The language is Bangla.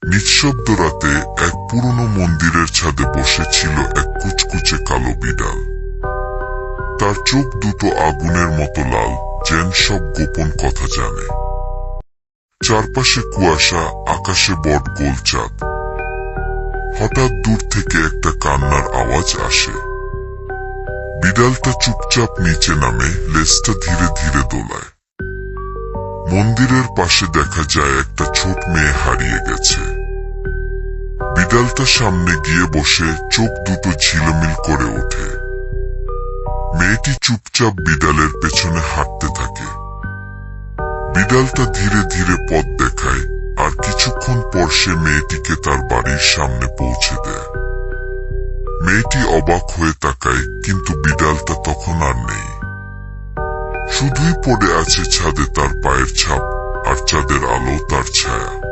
নিঃশব্দ রাতে এক পুরনো মন্দিরের ছাদে বসেছিল এক কুচকুচে কালো বিড়াল। তার চোখ দুটো আগুনের মতো লাল, যেন সব গোপন কথা জানে। চারপাশে কুয়াশা, আকাশে বট গোল চাঁদ। হঠাৎ দূর থেকে একটা কান্নার আওয়াজ আসে। বিড়ালটা চুপচাপ নিচে নামে, লেজটা ধীরে ধীরে দোলায়। মন্দিরের পাশে দেখা যায় একটা ছোট মেয়ে হারিয়ে গেছে। বিড়ালটা সামনে গিয়ে বসে, চোখ দুটো ঝিলমিল করে ওঠে। মেয়েটি চুপচাপ বিড়ালের পেছনে হাঁটতে থাকে। বিড়ালটা ধীরে ধীরে পথ দেখায়, আর কিছুক্ষণ পর সে মেয়েটিকে তার বাড়ির সামনে পৌঁছে দেয়। মেয়েটি অবাক হয়ে তাকায়, কিন্তু বিড়ালটা তখন আর নেই। শুধুই পড়ে আছে ছাদে তার পায়ের ছাপ, আর চাঁদের আলো তার ছায়া।